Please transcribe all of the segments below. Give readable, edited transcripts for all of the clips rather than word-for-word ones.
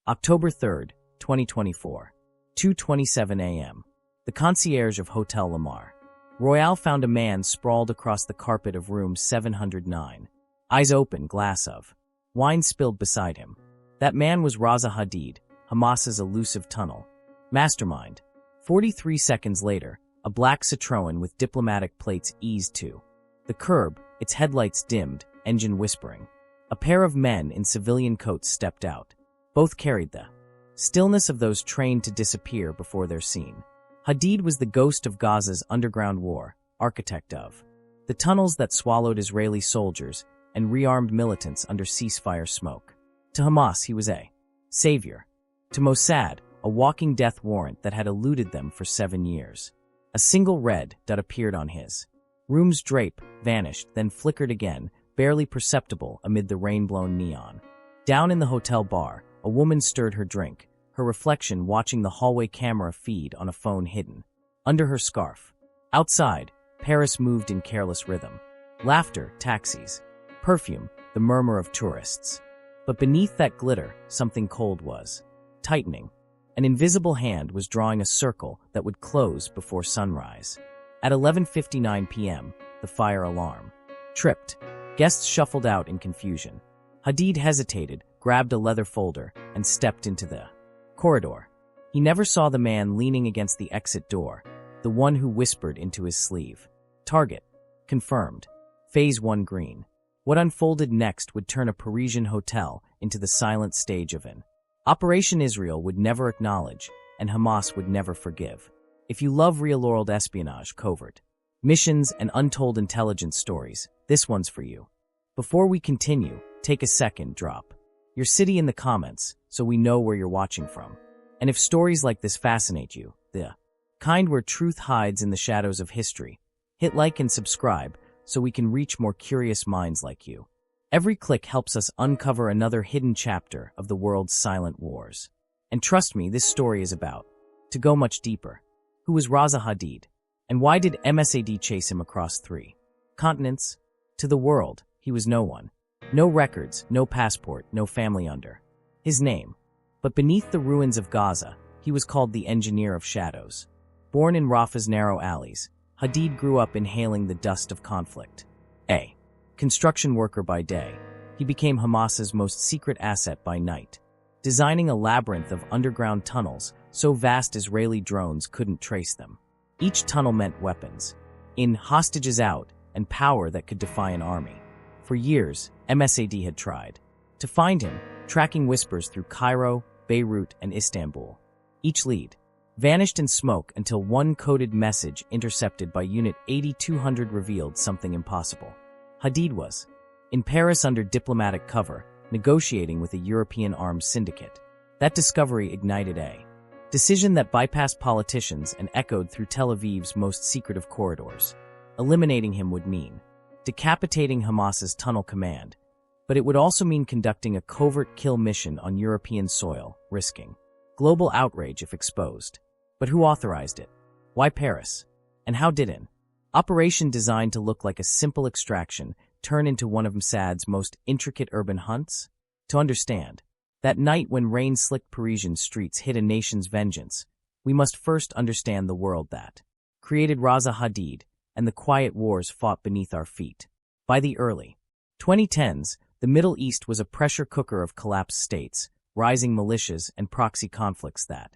October 3rd, 2024. 2:27 a.m. The concierge of Hotel Lamar Royale found a man sprawled across the carpet of room 709. Eyes open, glass of wine spilled beside him. That man was Raza Hadid, Hamas's elusive tunnel mastermind. 43 seconds later, a black Citroën with diplomatic plates eased to the curb, its headlights dimmed, engine whispering. A pair of men in civilian coats stepped out. Both carried the stillness of those trained to disappear before they're seen. Hadid was the ghost of Gaza's underground war, architect of the tunnels that swallowed Israeli soldiers and rearmed militants under ceasefire smoke. To Hamas, he was a savior. To Mossad, a walking death warrant that had eluded them for 7 years. A single red dot appeared on his room's drape, vanished, then flickered again, barely perceptible amid the rain-blown neon. Down in the hotel bar, a woman stirred her drink, her reflection watching the hallway camera feed on a phone hidden under her scarf. Outside, Paris moved in careless rhythm. Laughter, taxis. Perfume, the murmur of tourists. But beneath that glitter, something cold was tightening. An invisible hand was drawing a circle that would close before sunrise. At 11:59 p.m., the fire alarm tripped. Guests shuffled out in confusion. Hadid hesitated, grabbed a leather folder, and stepped into the corridor. He never saw the man leaning against the exit door, the one who whispered into his sleeve. Target confirmed. Phase 1 green. What unfolded next would turn a Parisian hotel into the silent stage of an Operation Israel would never acknowledge, and Hamas would never forgive. If you love real-world espionage, covert missions, and untold intelligence stories, this one's for you. Before we continue, take a second, drop your city in the comments so we know where you're watching from. And if stories like this fascinate you, the kind where truth hides in the shadows of history, hit like and subscribe so we can reach more curious minds like you. Every click helps us uncover another hidden chapter of the world's silent wars. And trust me, this story is about to go much deeper. Who was Raza Hadid? And why did Mossad chase him across 3 continents? To the world, he was no one. No records, no passport, no family under his name. But beneath the ruins of Gaza, he was called the Engineer of Shadows. Born in Rafah's narrow alleys, Hadid grew up inhaling the dust of conflict. A construction worker by day, he became Hamas's most secret asset by night, designing a labyrinth of underground tunnels so vast Israeli drones couldn't trace them. Each tunnel meant weapons, hostages out, and power that could defy an army. For years, Mossad had tried to find him, tracking whispers through Cairo, Beirut, and Istanbul. Each lead vanished in smoke until one coded message intercepted by Unit 8200 revealed something impossible. Hadid was in Paris under diplomatic cover, negotiating with a European arms syndicate. That discovery ignited a decision that bypassed politicians and echoed through Tel Aviv's most secretive corridors. Eliminating him would mean decapitating Hamas's tunnel command, but it would also mean conducting a covert kill mission on European soil, risking global outrage if exposed. But who authorized it? Why Paris? And how did an operation designed to look like a simple extraction turn into one of Mossad's most intricate urban hunts? To understand that night when rain-slicked Parisian streets hid a nation's vengeance, we must first understand the world that created Raza Hadid and the quiet wars fought beneath our feet. By the early 2010s, the Middle East was a pressure cooker of collapsed states, rising militias, and proxy conflicts that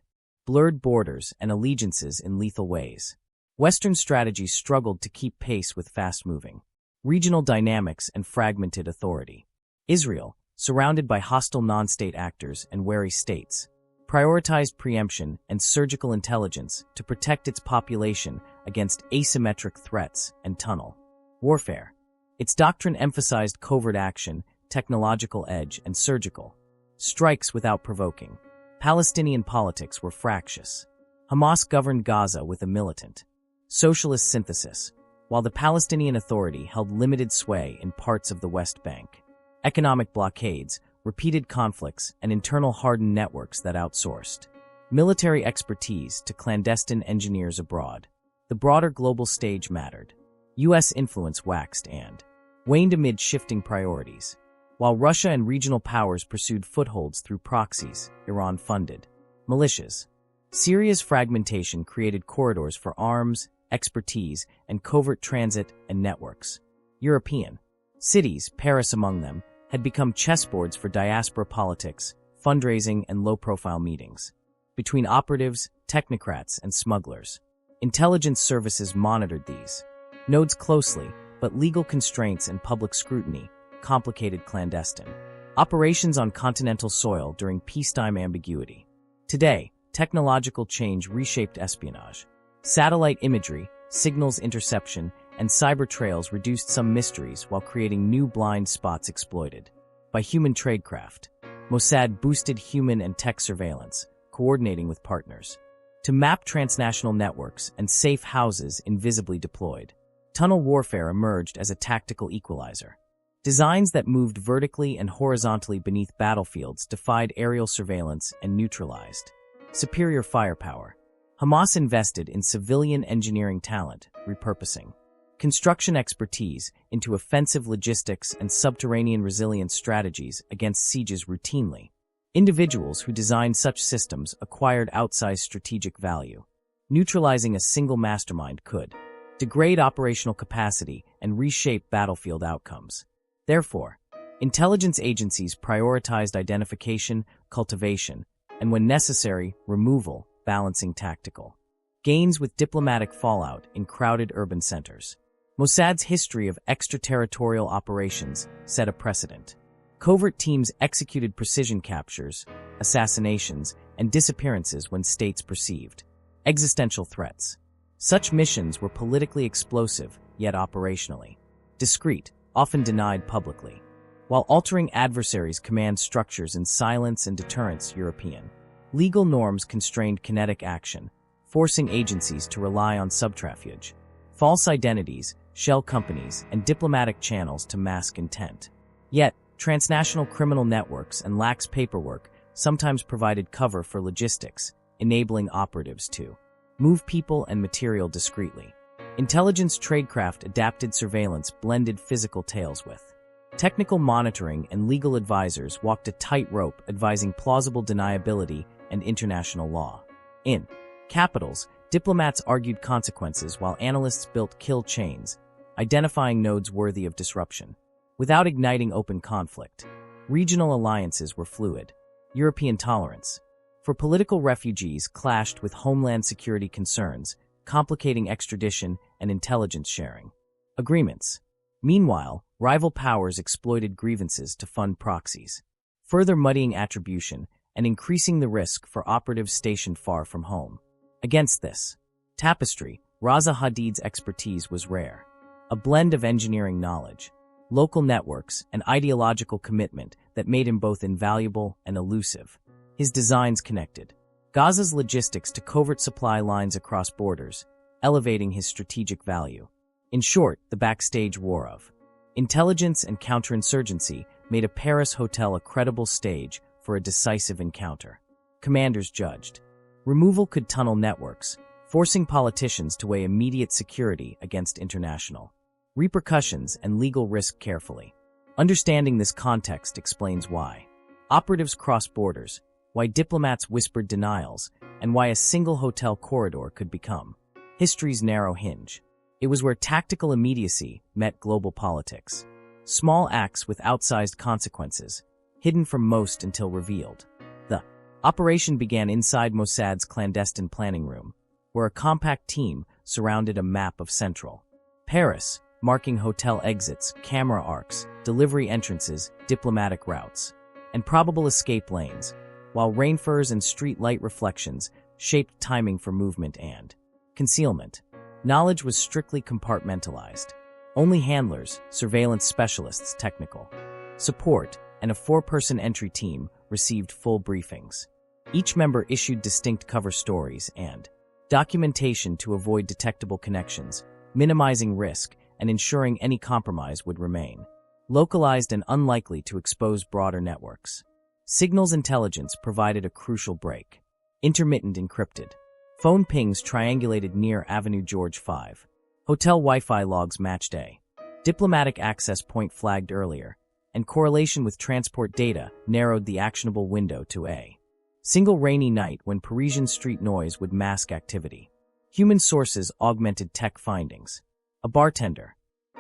blurred borders and allegiances in lethal ways. Western strategies struggled to keep pace with fast-moving regional dynamics and fragmented authority. Israel, surrounded by hostile non-state actors and wary states, prioritized preemption and surgical intelligence to protect its population against asymmetric threats and tunnel warfare. Its doctrine emphasized covert action, technological edge, and surgical strikes without provoking. Palestinian politics were fractious. Hamas governed Gaza with a militant socialist synthesis, while the Palestinian Authority held limited sway in parts of the West Bank. Economic blockades, repeated conflicts, and internal hardened networks that outsourced military expertise to clandestine engineers abroad. The broader global stage mattered. U.S. influence waxed and waned amid shifting priorities. while Russia and regional powers pursued footholds through proxies, Iran-funded militias. Syria's fragmentation created corridors for arms, expertise, and covert transit and networks. European cities, Paris among them, had become chessboards for diaspora politics, fundraising, and low-profile meetings. Between operatives, technocrats, and smugglers, intelligence services monitored these nodes closely, but legal constraints and public scrutiny complicated clandestine operations on continental soil during peacetime ambiguity. Today, technological change reshaped espionage. Satellite imagery, signals interception, and cyber trails reduced some mysteries while creating new blind spots exploited by human tradecraft. Mossad boosted human and tech surveillance, coordinating with partners to map transnational networks and safe houses invisibly deployed. Tunnel warfare emerged as a tactical equalizer. Designs that moved vertically and horizontally beneath battlefields defied aerial surveillance and neutralized superior firepower. Hamas invested in civilian engineering talent, repurposing construction expertise into offensive logistics and subterranean resilience strategies against sieges routinely. Individuals who designed such systems acquired outsized strategic value. Neutralizing a single mastermind could degrade operational capacity and reshape battlefield outcomes. Therefore, intelligence agencies prioritized identification, cultivation, and when necessary, removal, balancing tactical gains with diplomatic fallout in crowded urban centers. Mossad's history of extraterritorial operations set a precedent. Covert teams executed precision captures, assassinations, and disappearances when states perceived existential threats. Such missions were politically explosive, yet operationally discreet, often denied publicly. While altering adversaries' command structures in silence and deterrence, European legal norms constrained kinetic action, forcing agencies to rely on subterfuge, false identities, shell companies, and diplomatic channels to mask intent. Yet, transnational criminal networks and lax paperwork sometimes provided cover for logistics, enabling operatives to move people and material discreetly. Intelligence tradecraft adapted surveillance blended physical tales with technical monitoring, and legal advisors walked a tightrope advising plausible deniability and international law. In capitals, diplomats argued consequences while analysts built kill chains, identifying nodes worthy of disruption. Without igniting open conflict, regional alliances were fluid. European tolerance for political refugees clashed with homeland security concerns, complicating extradition and intelligence sharing agreements. Meanwhile, rival powers exploited grievances to fund proxies, further muddying attribution and increasing the risk for operatives stationed far from home. Against this tapestry, Raza Hadid's expertise was rare. A blend of engineering knowledge, local networks, and ideological commitment that made him both invaluable and elusive. His designs connected Gaza's logistics to covert supply lines across borders, elevating his strategic value. In short, the backstage war of intelligence and counterinsurgency made a Paris hotel a credible stage for a decisive encounter. Commanders judged removal could tunnel networks, forcing politicians to weigh immediate security against international repercussions and legal risk carefully. Understanding this context explains why operatives crossed borders, why diplomats whispered denials, and why a single hotel corridor could become history's narrow hinge. It was where tactical immediacy met global politics. Small acts with outsized consequences, hidden from most until revealed. The operation began inside Mossad's clandestine planning room, where a compact team surrounded a map of central Paris, marking hotel exits, camera arcs, delivery entrances, diplomatic routes, and probable escape lanes, while rainfurs and street light reflections shaped timing for movement and concealment. Knowledge was strictly compartmentalized. Only handlers, surveillance specialists, technical support, and a 4-person entry team received full briefings. Each member issued distinct cover stories and documentation to avoid detectable connections, minimizing risk and ensuring any compromise would remain localized and unlikely to expose broader networks. Signals intelligence provided a crucial break. Intermittent encrypted. Phone pings triangulated near Avenue George 5. Hotel Wi-Fi logs matched a diplomatic access point flagged earlier, and correlation with transport data narrowed the actionable window to a single rainy night when Parisian street noise would mask activity. Human sources augmented tech findings. A bartender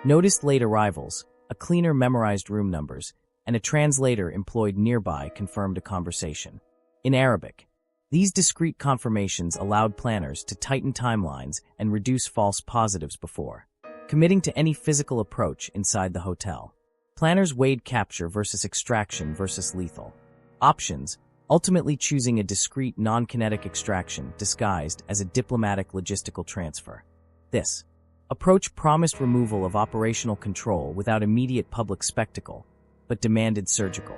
noticed late arrivals, a cleaner memorized room numbers, and a translator employed nearby confirmed a conversation. In Arabic, these discrete confirmations allowed planners to tighten timelines and reduce false positives before committing to any physical approach inside the hotel. Planners weighed capture versus extraction versus lethal options, ultimately choosing a discrete non-kinetic extraction disguised as a diplomatic logistical transfer. This approach promised removal of operational control without immediate public spectacle, but demanded surgical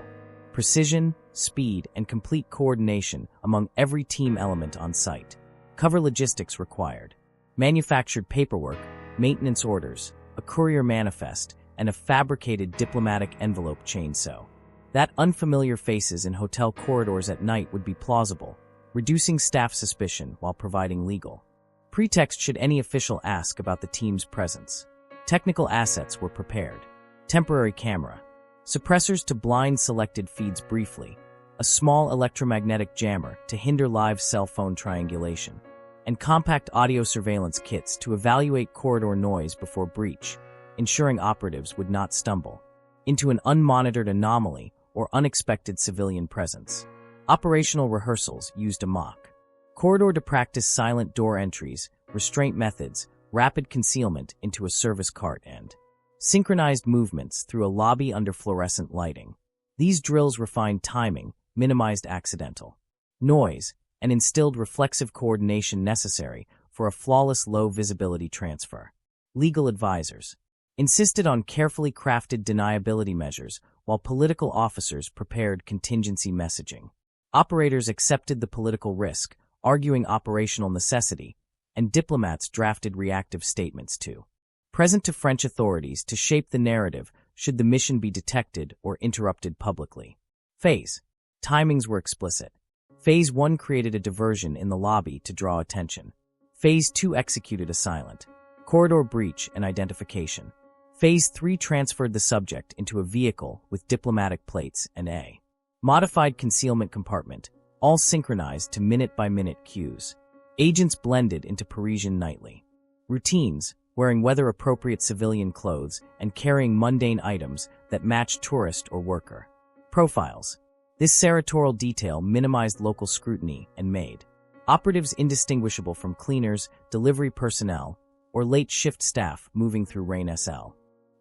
precision, speed, and complete coordination among every team element on site. Cover logistics required manufactured paperwork, maintenance orders, a courier manifest, and a fabricated diplomatic envelope chain so that unfamiliar faces in hotel corridors at night would be plausible, reducing staff suspicion while providing legal pretext should any official ask about the team's presence. Technical assets were prepared. Temporary camera, suppressors to blind selected feeds briefly, a small electromagnetic jammer to hinder live cell phone triangulation, and compact audio surveillance kits to evaluate corridor noise before breach, ensuring operatives would not stumble into an unmonitored anomaly or unexpected civilian presence. Operational rehearsals used a mock corridor to practice silent door entries, restraint methods, rapid concealment into a service cart, and synchronized movements through a lobby under fluorescent lighting. These drills refined timing, minimized accidental noise, and instilled reflexive coordination necessary for a flawless low-visibility transfer. Legal advisors insisted on carefully crafted deniability measures while political officers prepared contingency messaging. Operators accepted the political risk, arguing operational necessity, and diplomats drafted reactive statements too present to French authorities to shape the narrative should the mission be detected or interrupted publicly. Phase timings were explicit. Phase 1 created a diversion in the lobby to draw attention. Phase 2 executed a silent corridor breach and identification. Phase 3 transferred the subject into a vehicle with diplomatic plates and a modified concealment compartment, all synchronized to minute-by-minute cues. Agents blended into Parisian nightly routines, wearing weather-appropriate civilian clothes and carrying mundane items that matched tourist or worker profiles. This sartorial detail minimized local scrutiny and made operatives indistinguishable from cleaners, delivery personnel, or late shift staff moving through rain SL.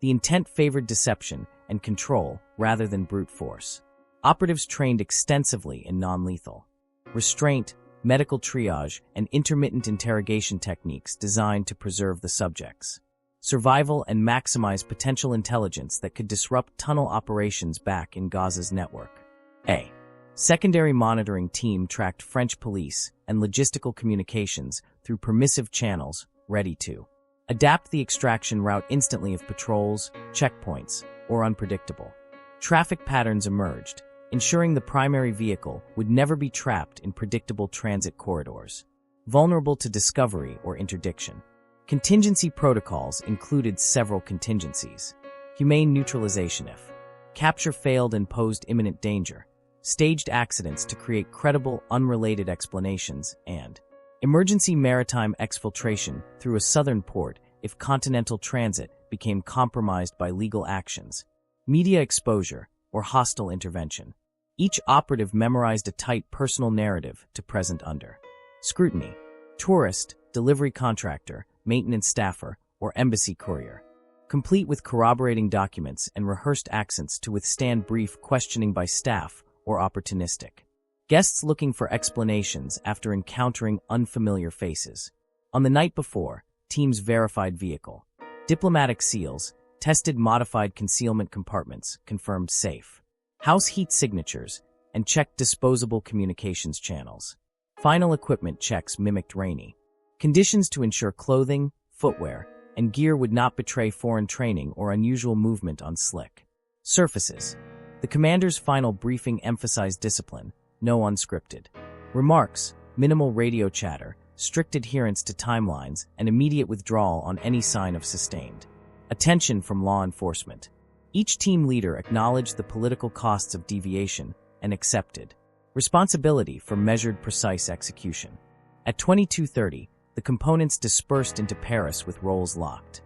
The intent favored deception and control rather than brute force. Operatives trained extensively in non-lethal restraint, medical triage, and intermittent interrogation techniques designed to preserve the subjects' survival and maximize potential intelligence that could disrupt tunnel operations back in Gaza's network. A secondary monitoring team tracked French police and logistical communications through permissive channels, ready to adapt the extraction route instantly if patrols, checkpoints, or unpredictable traffic patterns emerged, ensuring the primary vehicle would never be trapped in predictable transit corridors, vulnerable to discovery or interdiction. Contingency protocols included several contingencies. Humane neutralization if capture failed and posed imminent danger, staged accidents to create credible, unrelated explanations, and emergency maritime exfiltration through a southern port if continental transit became compromised by legal actions, media exposure, or hostile intervention. Each operative memorized a tight personal narrative to present under scrutiny: tourist, delivery contractor, maintenance staffer, or embassy courier, complete with corroborating documents and rehearsed accents to withstand brief questioning by staff or opportunistic guests looking for explanations after encountering unfamiliar faces. On the night before, teams verified vehicle diplomatic seals, tested modified concealment compartments, confirmed safe house heat signatures, and checked disposable communications channels. Final equipment checks mimicked rainy conditions to ensure clothing, footwear, and gear would not betray foreign training or unusual movement on slick surfaces. The commander's final briefing emphasized discipline, no unscripted remarks, minimal radio chatter, strict adherence to timelines, and immediate withdrawal on any sign of sustained attention from law enforcement. Each team leader acknowledged the political costs of deviation and accepted responsibility for measured, precise execution. At 22:30, the components dispersed into Paris with roles locked.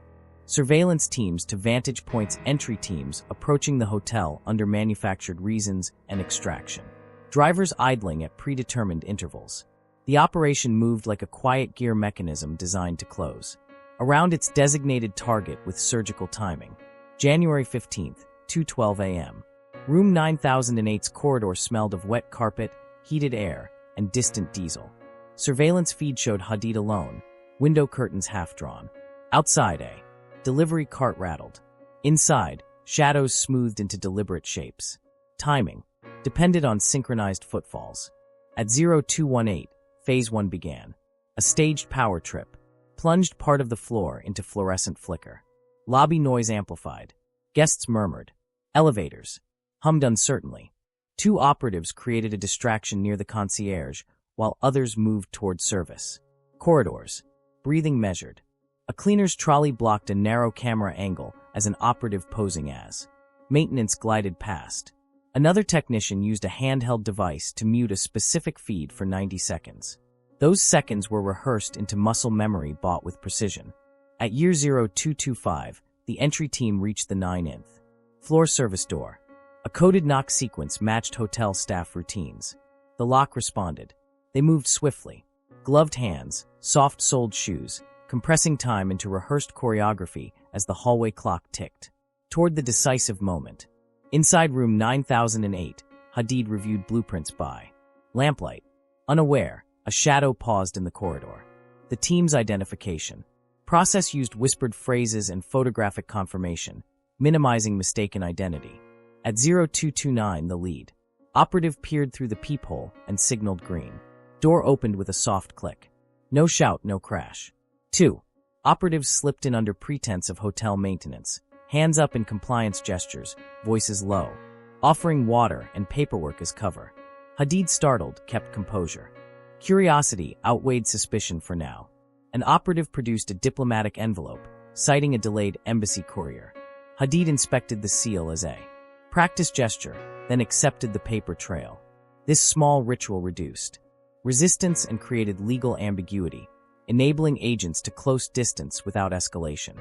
Surveillance teams to vantage points, entry teams approaching the hotel under manufactured reasons and extraction. Drivers idling at predetermined intervals. The operation moved like a quiet gear mechanism designed to close around its designated target with surgical timing. January 15th, 2:12 a.m. Room 9008's corridor smelled of wet carpet, heated air, and distant diesel. Surveillance feed showed Hadid alone, window curtains half drawn. Outside, a delivery cart rattled. Inside, shadows smoothed into deliberate shapes. Timing depended on synchronized footfalls. At 0218, Phase 1 began. A staged power trip plunged part of the floor into fluorescent flicker. Lobby noise amplified. Guests murmured. Elevators hummed uncertainly. Two operatives created a distraction near the concierge, while others moved toward service. Corridors. Breathing measured. A cleaner's trolley blocked a narrow camera angle as an operative posing as maintenance glided past. Another technician used a handheld device to mute a specific feed for 90 seconds. Those seconds were rehearsed into muscle memory bought with precision. At year 0225, the entry team reached the 9th floor service door. A coded knock sequence matched hotel staff routines. The lock responded. They moved swiftly. Gloved hands, soft-soled shoes, compressing time into rehearsed choreography as the hallway clock ticked toward the decisive moment. Inside room 9008, Hadid reviewed blueprints by lamplight. Unaware, a shadow paused in the corridor. The team's identification process used whispered phrases and photographic confirmation, minimizing mistaken identity. At 0229, the lead operative peered through the peephole and signaled green. Door opened with a soft click. No shout, no crash. 2. Operatives slipped in under pretense of hotel maintenance, hands up in compliance gestures, voices low, offering water and paperwork as cover. Hadid, startled, kept composure. Curiosity outweighed suspicion for now. An operative produced a diplomatic envelope, citing a delayed embassy courier. Hadid inspected the seal as a practice gesture, then accepted the paper trail. This small ritual reduced resistance and created legal ambiguity, enabling agents to close distance without escalation.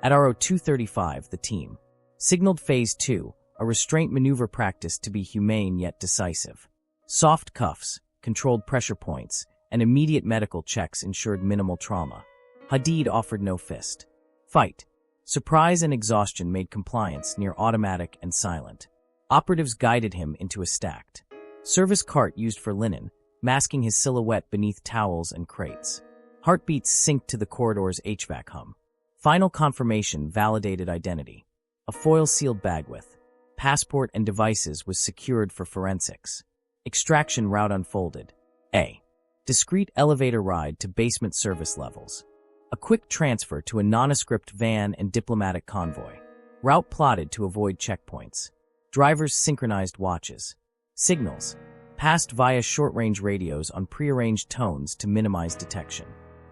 At RO 235, the team signaled Phase 2, a restraint maneuver practice to be humane yet decisive. Soft cuffs, controlled pressure points, and immediate medical checks ensured minimal trauma. Hadid offered no fist fight. Surprise and exhaustion made compliance near automatic and silent. Operatives guided him into a stacked service cart used for linen, masking his silhouette beneath towels and crates. Heartbeats synced to the corridor's HVAC hum. Final confirmation validated identity. A foil-sealed bag with passport and devices was secured for forensics. Extraction route unfolded. A discreet elevator ride to basement service levels. A quick transfer to a nondescript van and diplomatic convoy. Route plotted to avoid checkpoints. Drivers synchronized watches. Signals passed via short-range radios on prearranged tones to minimize detection.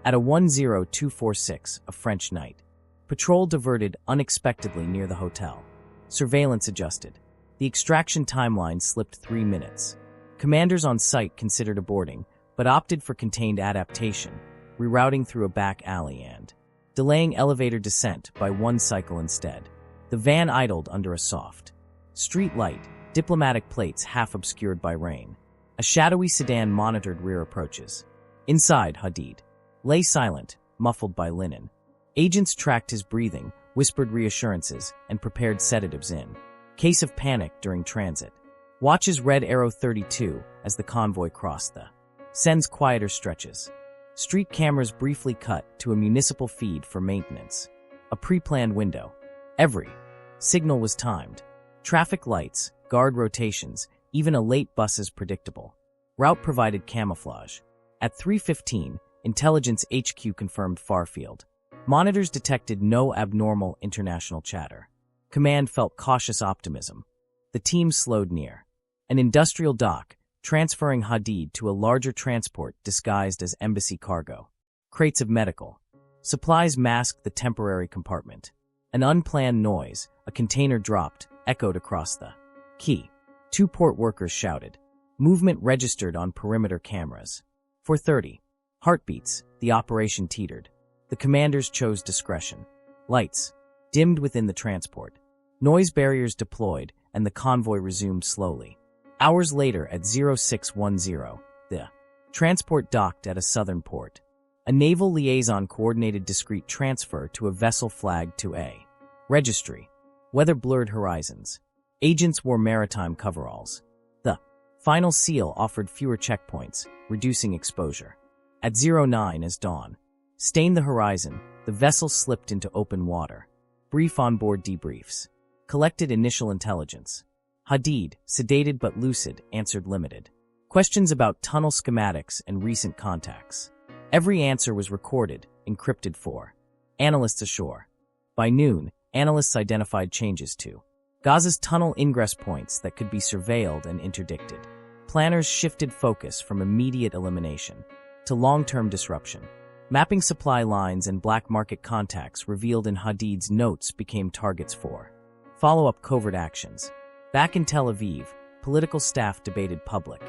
At a 10246, a French night, patrol diverted unexpectedly near the hotel. Surveillance adjusted. The extraction timeline slipped 3 minutes. Commanders on site considered aborting, but opted for contained adaptation, rerouting through a back alley and delaying elevator descent by 1 cycle instead. The van idled under a soft street light, diplomatic plates half obscured by rain. A shadowy sedan monitored rear approaches. Inside, Hadid lay silent, muffled by linen. Agents tracked his breathing, whispered reassurances, and prepared sedatives in case of panic during transit. Watches read arrow 32 as the convoy crossed the Sen's quieter stretches. Street cameras briefly cut to a municipal feed for maintenance. A pre-planned window. Every signal was timed. Traffic lights, guard rotations, even a late bus is predictable. Route provided camouflage. At 3:15, Intelligence HQ confirmed Farfield. Monitors detected no abnormal international chatter. Command felt cautious optimism. The team slowed near an industrial dock, transferring Hadid to a larger transport disguised as embassy cargo. Crates of medical supplies masked the temporary compartment. An unplanned noise, a container dropped, echoed across the quay. 2 port workers shouted. Movement registered on perimeter cameras. 4:30. Heartbeats, the operation teetered. The commanders chose discretion. Lights dimmed within the transport. Noise barriers deployed, and the convoy resumed slowly. Hours later at 0610, the transport docked at a southern port. A naval liaison coordinated discreet transfer to a vessel flagged to a registry. Weather blurred horizons. Agents wore maritime coveralls. The final seal offered fewer checkpoints, reducing exposure. At 09 as dawn stained the horizon, the vessel slipped into open water. Brief onboard debriefs. Collected initial intelligence. Hadid, sedated but lucid, answered limited. Questions about tunnel schematics and recent contacts. Every answer was recorded, encrypted for analysts ashore. By noon, analysts identified changes to Gaza's tunnel ingress points that could be surveilled and interdicted. Planners shifted focus from immediate elimination to long-term disruption. Mapping supply lines and black market contacts revealed in Hadid's notes became targets for follow-up covert actions. Back in Tel Aviv, political staff debated public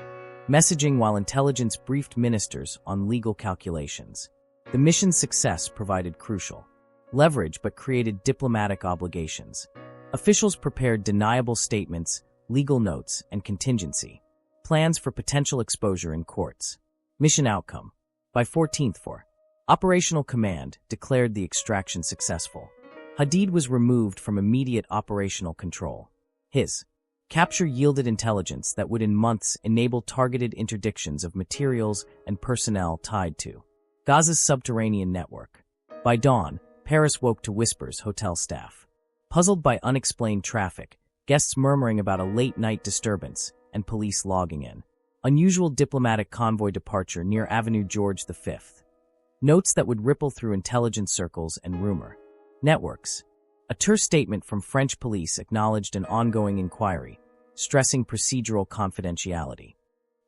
messaging while intelligence briefed ministers on legal calculations. The mission's success provided crucial leverage but created diplomatic obligations. Officials prepared deniable statements, legal notes, and contingency plans for potential exposure in courts. Mission outcome. By 14th for Operational Command declared the extraction successful. Hadid was removed from immediate operational control. His capture yielded intelligence that would in months enable targeted interdictions of materials and personnel tied to Gaza's subterranean network. By dawn, Paris woke to whispers hotel staff. Puzzled by unexplained traffic, guests murmuring about a late-night disturbance, and police logging in. Unusual diplomatic convoy departure near Avenue George V. Notes that would ripple through intelligence circles and rumor networks. A terse statement from French police acknowledged an ongoing inquiry, stressing procedural confidentiality.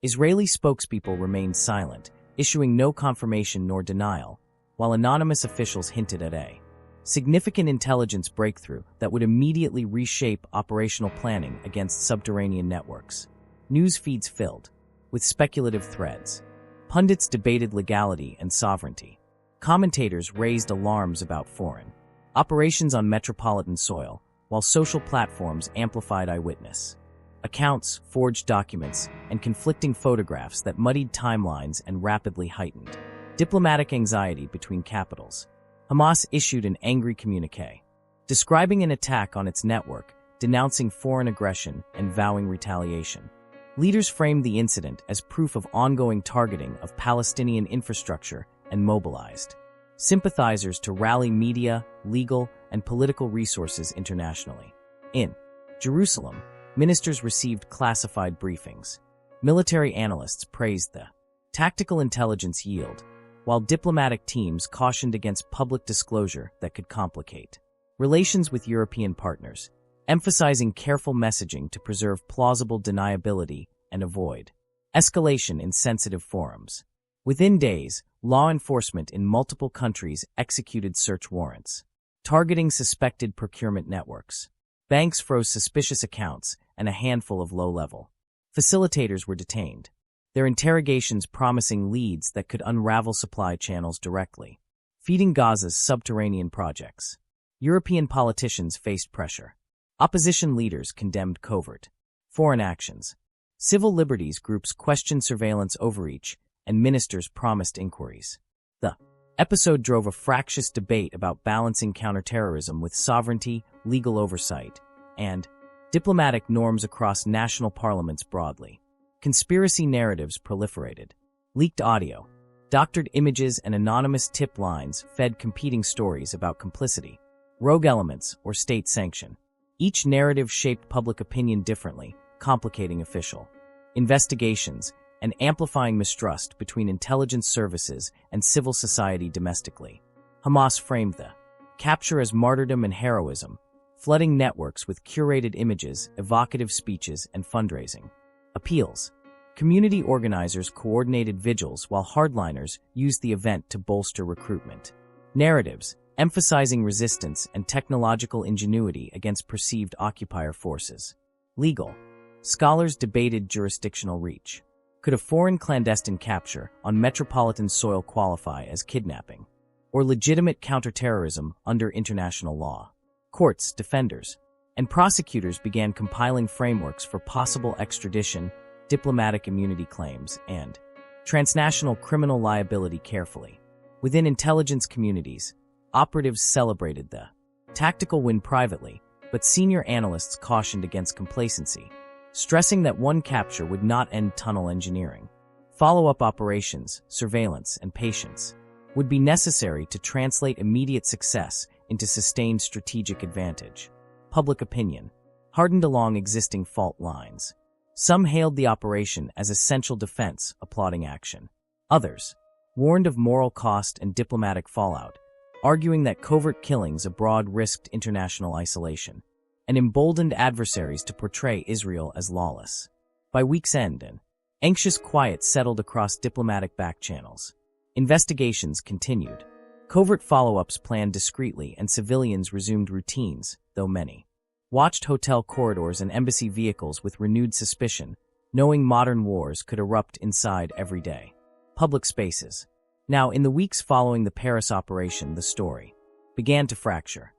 Israeli spokespeople remained silent, issuing no confirmation nor denial, while anonymous officials hinted at a significant intelligence breakthrough that would immediately reshape operational planning against subterranean networks. News feeds filled with speculative threads. Pundits debated legality and sovereignty. Commentators raised alarms about foreign operations on metropolitan soil, while social platforms amplified eyewitness accounts, forged documents, and conflicting photographs that muddied timelines and rapidly heightened diplomatic anxiety between capitals. Hamas issued an angry communique, describing an attack on its network, denouncing foreign aggression and vowing retaliation. Leaders framed the incident as proof of ongoing targeting of Palestinian infrastructure and mobilized sympathizers to rally media, legal, and political resources internationally. In Jerusalem, ministers received classified briefings. Military analysts praised the tactical intelligence yield, while diplomatic teams cautioned against public disclosure that could complicate relations with European partners, emphasizing careful messaging to preserve plausible deniability and avoid escalation in sensitive forums. Within days, law enforcement in multiple countries executed search warrants, targeting suspected procurement networks. Banks froze suspicious accounts, and a handful of low-level facilitators were detained, their interrogations promising leads that could unravel supply channels directly, feeding Gaza's subterranean projects. European politicians faced pressure. Opposition leaders condemned covert foreign actions. Civil liberties groups questioned surveillance overreach, and ministers promised inquiries. The episode drove a fractious debate about balancing counterterrorism with sovereignty, legal oversight, and diplomatic norms across national parliaments broadly. Conspiracy narratives proliferated. Leaked audio, doctored images, and anonymous tip lines fed competing stories about complicity, rogue elements, or state sanction. Each narrative shaped public opinion differently, complicating official investigations and amplifying mistrust between intelligence services and civil society domestically. Hamas framed the capture as martyrdom and heroism, flooding networks with curated images, evocative speeches, and fundraising appeals. Community organizers coordinated vigils while hardliners used the event to bolster recruitment. Narratives, emphasizing resistance and technological ingenuity against perceived occupier forces. Legal. Scholars debated jurisdictional reach. Could a foreign clandestine capture on metropolitan soil qualify as kidnapping, or legitimate counterterrorism under international law? Courts, defenders, and prosecutors began compiling frameworks for possible extradition, diplomatic immunity claims, and transnational criminal liability carefully. Within intelligence communities, operatives celebrated the tactical win privately, but senior analysts cautioned against complacency, stressing that one capture would not end tunnel engineering. Follow-up operations, surveillance, and patience would be necessary to translate immediate success into sustained strategic advantage. Public opinion hardened along existing fault lines. Some hailed the operation as essential defense, applauding action. Others warned of moral cost and diplomatic fallout, arguing that covert killings abroad risked international isolation and emboldened adversaries to portray Israel as lawless. By week's end, an anxious quiet settled across diplomatic backchannels. Investigations continued. Covert follow-ups planned discreetly and civilians resumed routines, though many watched hotel corridors and embassy vehicles with renewed suspicion, knowing modern wars could erupt inside every day. Public spaces. Now, in the weeks following the Paris operation, the story began to fracture.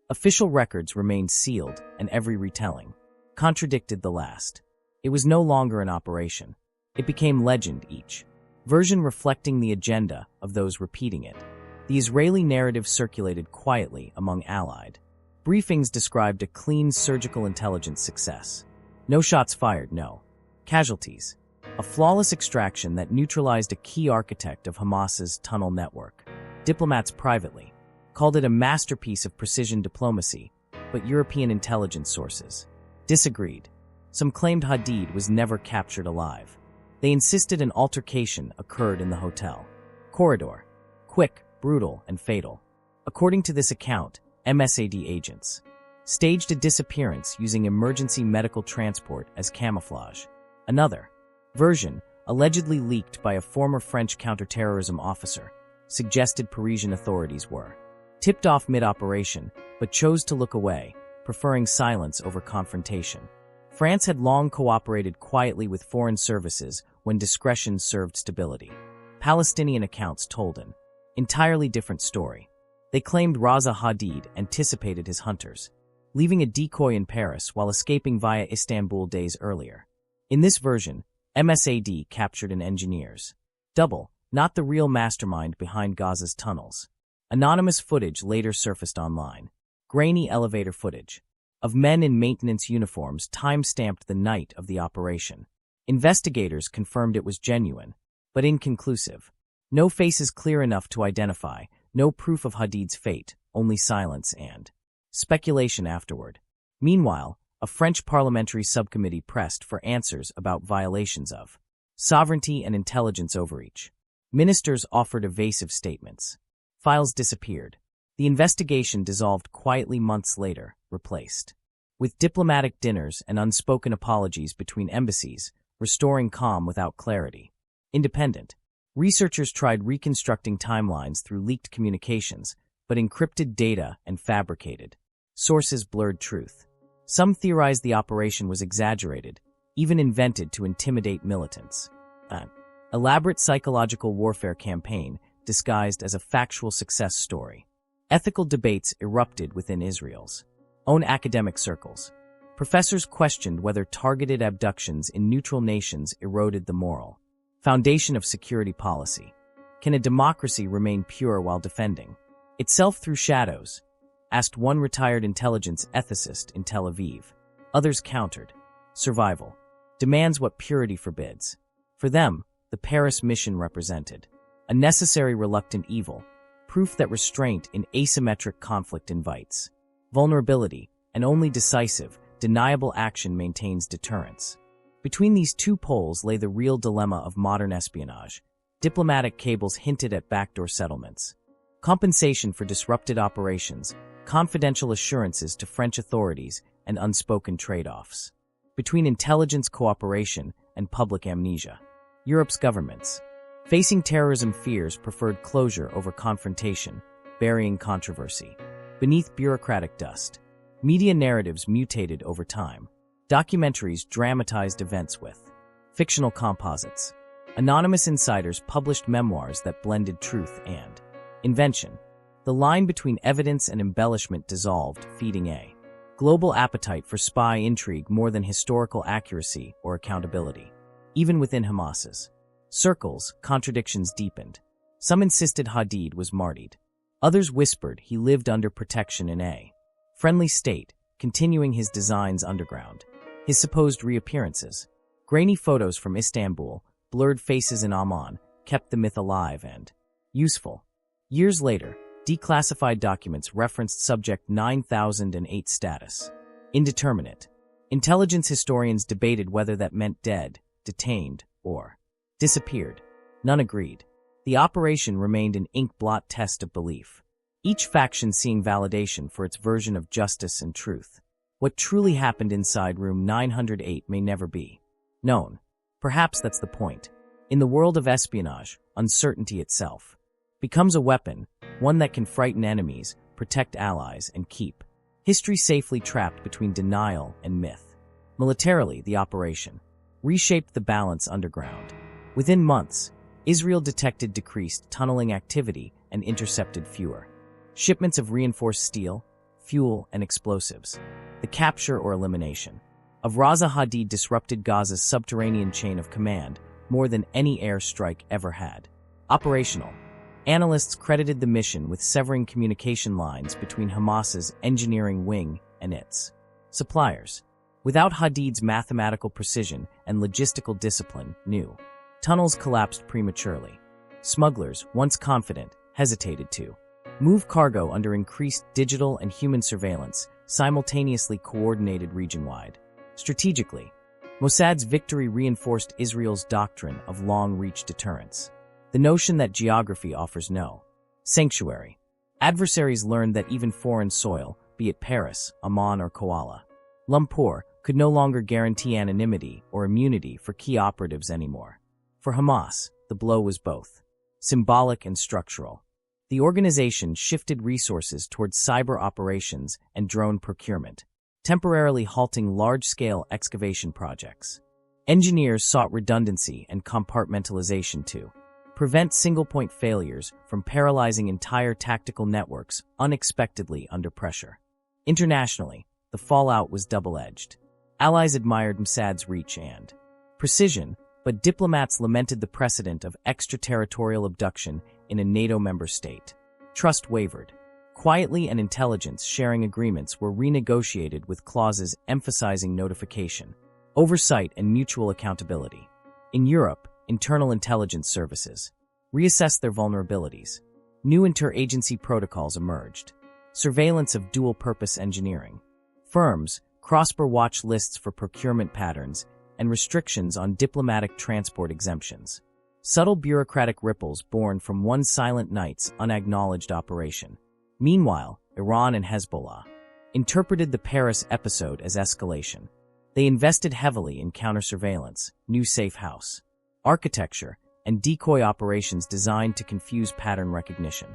Official records remained sealed, and every retelling contradicted the last. It was no longer an operation. It became legend, each version reflecting the agenda of those repeating it. The Israeli narrative circulated quietly among allied. Briefings described a clean surgical intelligence success. No shots fired, no casualties. A flawless extraction that neutralized a key architect of Hamas's tunnel network. Diplomats privately called it a masterpiece of precision diplomacy, but European intelligence sources disagreed. Some claimed Hadid was never captured alive. They insisted an altercation occurred in the hotel corridor. Quick, brutal, and fatal. According to this account, Mossad agents staged a disappearance using emergency medical transport as camouflage. Another version, allegedly leaked by a former French counterterrorism officer, suggested Parisian authorities were tipped off mid-operation, but chose to look away, preferring silence over confrontation. France had long cooperated quietly with foreign services when discretion served stability. Palestinian accounts told an entirely different story. They claimed Raza Hadid anticipated his hunters, leaving a decoy in Paris while escaping via Istanbul days earlier. In this version, Mossad captured an engineer's double, not the real mastermind behind Gaza's tunnels. Anonymous footage later surfaced online. Grainy elevator footage of men in maintenance uniforms time-stamped the night of the operation. Investigators confirmed it was genuine, but inconclusive. No faces clear enough to identify, no proof of Hadid's fate, only silence and speculation afterward. Meanwhile, a French parliamentary subcommittee pressed for answers about violations of sovereignty and intelligence overreach. Ministers offered evasive statements. Files disappeared. The investigation dissolved quietly months later, replaced with diplomatic dinners and unspoken apologies between embassies, restoring calm without clarity. Independent researchers tried reconstructing timelines through leaked communications, but encrypted data and fabricated sources blurred truth. Some theorized the operation was exaggerated, even invented to intimidate militants. An elaborate psychological warfare campaign disguised as a factual success story. Ethical debates erupted within Israel's own academic circles. Professors questioned whether targeted abductions in neutral nations eroded the moral foundation of security policy. Can a democracy remain pure while defending itself through shadows? Asked one retired intelligence ethicist in Tel Aviv. Others countered. Survival demands what purity forbids. For them, the Paris mission represented a necessary reluctant evil, proof that restraint in asymmetric conflict invites vulnerability, and only decisive, deniable action maintains deterrence. Between these two poles lay the real dilemma of modern espionage. Diplomatic cables hinted at backdoor settlements, compensation for disrupted operations, confidential assurances to French authorities, and unspoken trade-offs. Between intelligence cooperation and public amnesia, Europe's governments, facing terrorism fears, preferred closure over confrontation, burying controversy. Beneath bureaucratic dust, media narratives mutated over time. Documentaries dramatized events with fictional composites. Anonymous insiders published memoirs that blended truth and invention. The line between evidence and embellishment dissolved, feeding a global appetite for spy intrigue more than historical accuracy or accountability. Even within Hamas's circles, contradictions deepened. Some insisted Hadid was martyred. Others whispered he lived under protection in a friendly state, continuing his designs underground. His supposed reappearances, grainy photos from Istanbul, blurred faces in Amman, kept the myth alive and useful. Years later, declassified documents referenced Subject 9008 status. Indeterminate. Intelligence historians debated whether that meant dead, detained, or disappeared. None agreed. The operation remained an ink blot test of belief, each faction seeing validation for its version of justice and truth. What truly happened inside room 908 may never be known. Perhaps that's the point. In the world of espionage, uncertainty itself becomes a weapon, one that can frighten enemies, protect allies, and keep history safely trapped between denial and myth. Militarily, the operation reshaped the balance underground. Within months, Israel detected decreased tunneling activity and intercepted fewer shipments of reinforced steel, fuel, and explosives. The capture or elimination of Raza Hadid disrupted Gaza's subterranean chain of command more than any air strike ever had. Operational. Analysts credited the mission with severing communication lines between Hamas's engineering wing and its suppliers. Without Hadid's mathematical precision and logistical discipline, new tunnels collapsed prematurely. Smugglers, once confident, hesitated to move cargo under increased digital and human surveillance, simultaneously coordinated region-wide. Strategically, Mossad's victory reinforced Israel's doctrine of long-reach deterrence. The notion that geography offers no sanctuary. Adversaries learned that even foreign soil, be it Paris, Amman, or Kuala Lumpur, could no longer guarantee anonymity or immunity for key operatives anymore. For Hamas, the blow was both symbolic and structural. The organization shifted resources towards cyber operations and drone procurement, temporarily halting large-scale excavation projects. Engineers sought redundancy and compartmentalization to prevent single-point failures from paralyzing entire tactical networks unexpectedly under pressure. Internationally, the fallout was double-edged. Allies admired Mossad's reach and precision, but diplomats lamented the precedent of extraterritorial abduction in a NATO member state. Trust wavered. Quietly and intelligence-sharing agreements were renegotiated with clauses emphasizing notification, oversight, and mutual accountability. In Europe, internal intelligence services reassessed their vulnerabilities. New interagency protocols emerged. Surveillance of dual-purpose engineering. Firms, cross-border watch lists for procurement patterns, and restrictions on diplomatic transport exemptions. Subtle bureaucratic ripples born from one silent night's unacknowledged operation. Meanwhile, Iran and Hezbollah interpreted the Paris episode as escalation. They invested heavily in counter-surveillance, new safe house architecture, and decoy operations designed to confuse pattern recognition.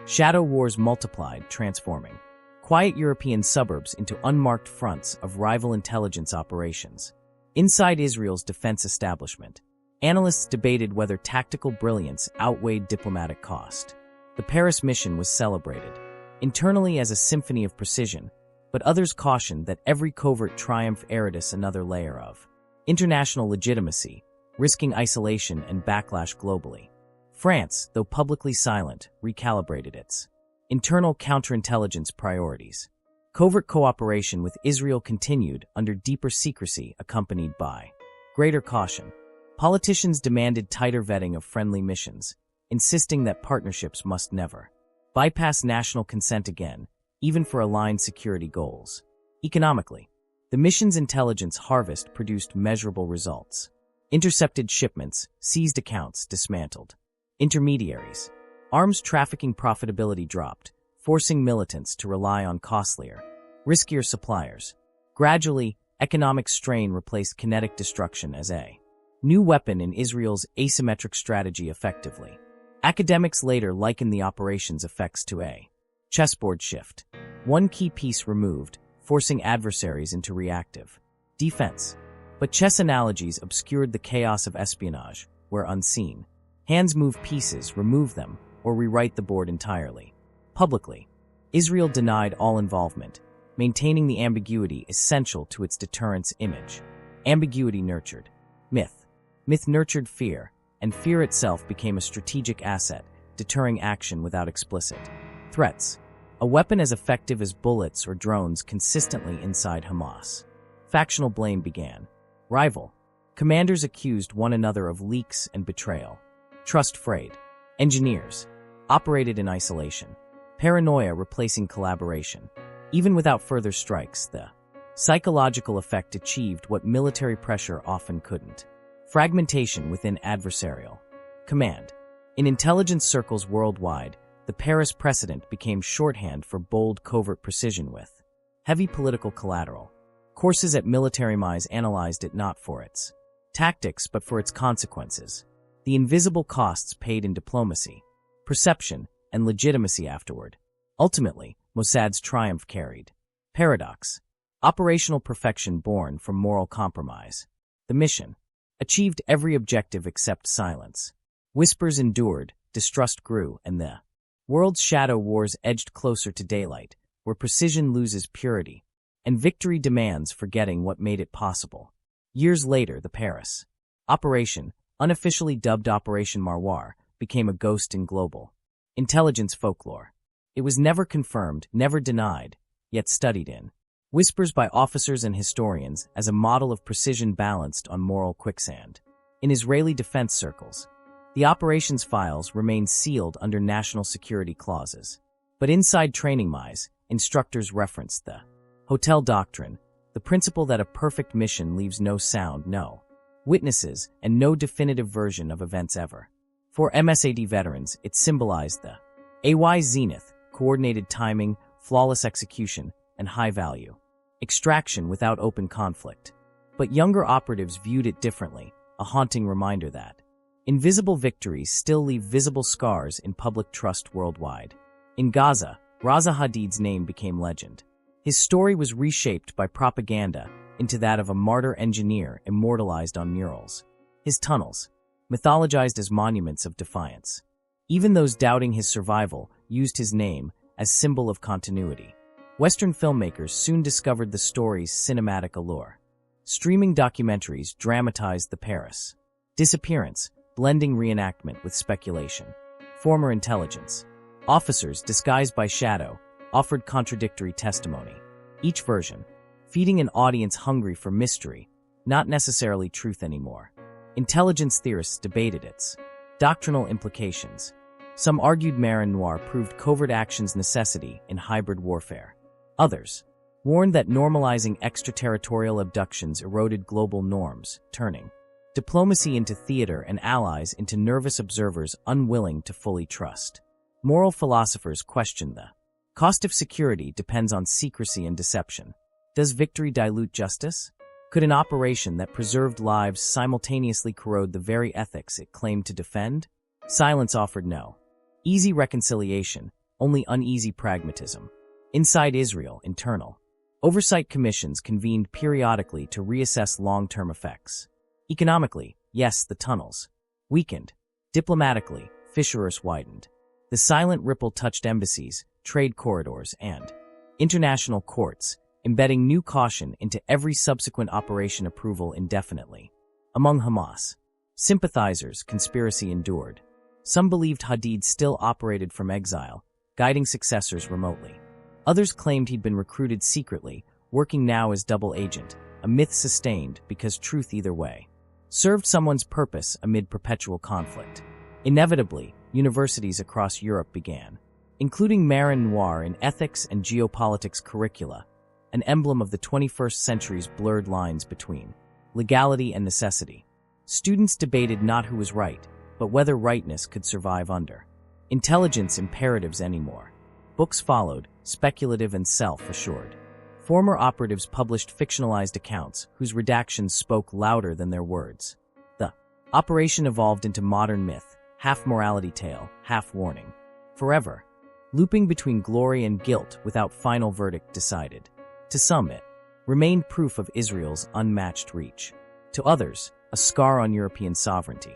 Shadow wars multiplied, transforming quiet European suburbs into unmarked fronts of rival intelligence operations. Inside Israel's defense establishment, analysts debated whether tactical brilliance outweighed diplomatic cost. The Paris mission was celebrated internally as a symphony of precision, but others cautioned that every covert triumph added another layer of international legitimacy, risking isolation and backlash globally. France, though publicly silent, recalibrated its internal counterintelligence priorities. Covert cooperation with Israel continued under deeper secrecy accompanied by greater caution. Politicians demanded tighter vetting of friendly missions, insisting that partnerships must never bypass national consent again, even for aligned security goals. Economically, the mission's intelligence harvest produced measurable results. Intercepted shipments, seized accounts, dismantled intermediaries. Arms trafficking profitability dropped, forcing militants to rely on costlier, riskier suppliers. Gradually, economic strain replaced kinetic destruction as a new weapon in Israel's asymmetric strategy effectively. Academics later likened the operation's effects to a Chessboard shift. One key piece removed, forcing adversaries into reactive defense. But chess analogies obscured the chaos of espionage, where unseen. Hands move pieces, remove them, or rewrite the board entirely. Publicly, Israel denied all involvement, maintaining the ambiguity essential to its deterrence image. Ambiguity nurtured myth. Myth nurtured fear, and fear itself became a strategic asset, deterring action without explicit threats. A weapon as effective as bullets or drones consistently inside Hamas. Factional blame began. Rival. Commanders accused one another of leaks and betrayal. Trust frayed. Engineers. Operated in isolation. Paranoia replacing collaboration. Even without further strikes, the psychological effect achieved what military pressure often couldn't. Fragmentation within adversarial command. In intelligence circles worldwide, the Paris precedent became shorthand for bold covert precision with heavy political collateral. Courses at military mines analyzed it not for its tactics but for its consequences. The invisible costs paid in diplomacy, perception, and legitimacy afterward. Ultimately, Mossad's triumph carried paradox. Operational perfection born from moral compromise. The mission achieved every objective except silence. Whispers endured, distrust grew, and the world's shadow wars edged closer to daylight, where precision loses purity, and victory demands forgetting what made it possible. Years later, the Paris operation, unofficially dubbed Operation Marwar, became a ghost in global intelligence folklore. It was never confirmed, never denied, yet studied in whispers by officers and historians as a model of precision balanced on moral quicksand. In Israeli defense circles, the operations files remained sealed under national security clauses. But inside training mines, instructors referenced the hotel doctrine, the principle that a perfect mission leaves no sound, no witnesses, and no definitive version of events ever. For MSAD veterans, it symbolized the AY zenith, coordinated timing, flawless execution, and high value extraction without open conflict. But younger operatives viewed it differently, a haunting reminder that invisible victories still leave visible scars in public trust worldwide. In Gaza, Raza Hadid's name became legend. His story was reshaped by propaganda into that of a martyr engineer immortalized on murals. His tunnels, mythologized as monuments of defiance. Even those doubting his survival used his name as symbol of continuity. Western filmmakers soon discovered the story's cinematic allure. Streaming documentaries dramatized the Paris disappearance, blending reenactment with speculation. Former intelligence officers, disguised by shadow, offered contradictory testimony. Each version feeding an audience hungry for mystery, not necessarily truth anymore. Intelligence theorists debated its doctrinal implications. Some argued Marin Noir proved covert action's necessity in hybrid warfare. Others warned that normalizing extraterritorial abductions eroded global norms, turning diplomacy into theater and allies into nervous observers unwilling to fully trust. Moral philosophers questioned the cost of security depends on secrecy and deception. Does victory dilute justice? Could an operation that preserved lives simultaneously corrode the very ethics it claimed to defend? Silence offered no easy reconciliation, only uneasy pragmatism. Inside Israel, internal oversight commissions convened periodically to reassess long-term effects. Economically, yes, the tunnels weakened. Diplomatically, fissures widened. The silent ripple touched embassies, trade corridors, and international courts, embedding new caution into every subsequent operation approval indefinitely. Among Hamas sympathizers, conspiracy endured. Some believed Hadid still operated from exile, guiding successors remotely. Others claimed he'd been recruited secretly, working now as double agent, a myth sustained because truth either way served someone's purpose amid perpetual conflict. Inevitably, universities across Europe began, including Marin Noir in ethics and geopolitics curricula, an emblem of the 21st century's blurred lines between legality and necessity. Students debated not who was right, but whether rightness could survive under intelligence imperatives anymore. Books followed, speculative and self-assured. Former operatives published fictionalized accounts whose redactions spoke louder than their words. The operation evolved into modern myth, half morality tale, half warning. Forever, looping between glory and guilt without final verdict decided. To some, it remained proof of Israel's unmatched reach. To others, a scar on European sovereignty.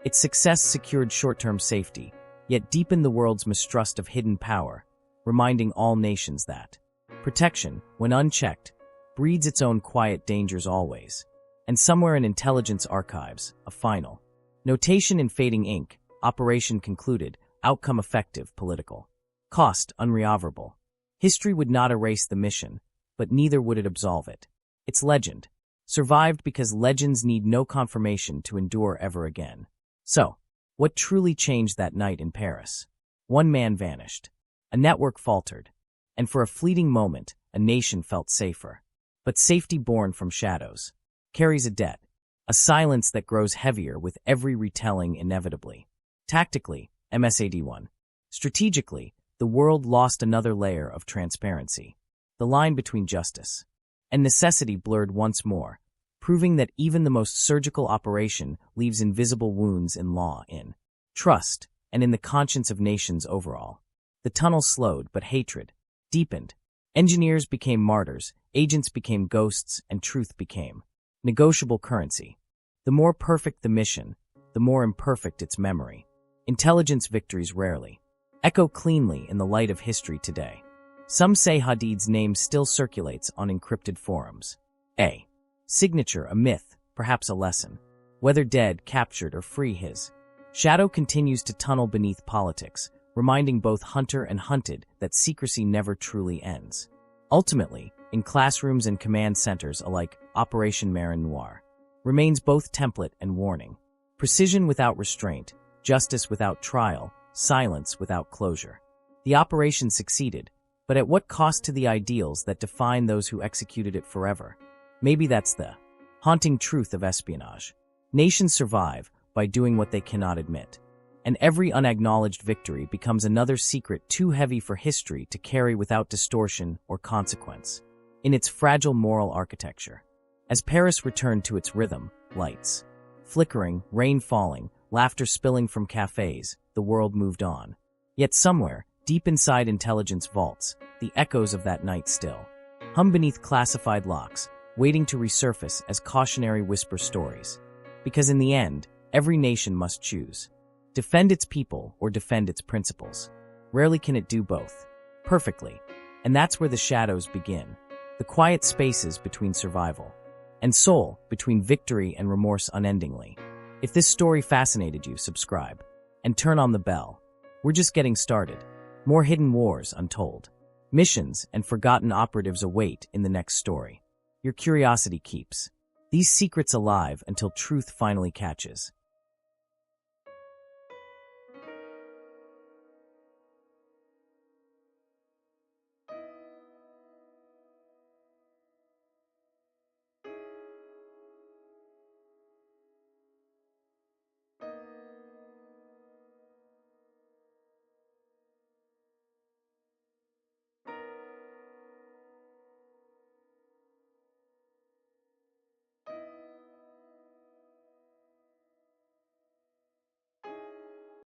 Its success secured short-term safety, yet deepened the world's mistrust of hidden power, reminding all nations that protection, when unchecked, breeds its own quiet dangers always. And somewhere in intelligence archives, a final notation in fading ink, operation concluded, outcome effective, political cost unrecoverable. History would not erase the mission, but neither would it absolve it. Its legend survived because legends need no confirmation to endure ever again. So, what truly changed that night in Paris? One man vanished. A network faltered. And for a fleeting moment, a nation felt safer. But safety born from shadows carries a debt, a silence that grows heavier with every retelling inevitably. Tactically, MSAD1. Strategically, the world lost another layer of transparency. The line between justice and necessity blurred once more, proving that even the most surgical operation leaves invisible wounds in law, in trust, and in the conscience of nations overall. The tunnel slowed, but hatred deepened. Engineers became martyrs, agents became ghosts, and truth became negotiable currency. The more perfect the mission, the more imperfect its memory. Intelligence victories rarely echo cleanly in the light of history today. Some say Hadid's name still circulates on encrypted forums. A signature, a myth, perhaps a lesson. Whether dead, captured, or free, his shadow continues to tunnel beneath politics, reminding both hunter and hunted that secrecy never truly ends. Ultimately, in classrooms and command centers alike, Operation Marin Noir remains both template and warning. Precision without restraint, justice without trial, silence without closure. The operation succeeded, but at what cost to the ideals that define those who executed it forever? Maybe that's the haunting truth of espionage. Nations survive by doing what they cannot admit, and every unacknowledged victory becomes another secret too heavy for history to carry without distortion or consequence. In its fragile moral architecture, as Paris returned to its rhythm, lights flickering, rain falling, laughter spilling from cafes, the world moved on. Yet somewhere, deep inside intelligence vaults, the echoes of that night still hum beneath classified locks, waiting to resurface as cautionary whisper stories. Because in the end, every nation must choose: defend its people or defend its principles. Rarely can it do both perfectly. And that's where the shadows begin. The quiet spaces between survival and soul, between victory and remorse unendingly. If this story fascinated you, subscribe and turn on the bell. We're just getting started. More hidden wars untold, missions, and forgotten operatives await in the next story. Your curiosity keeps these secrets alive until truth finally catches.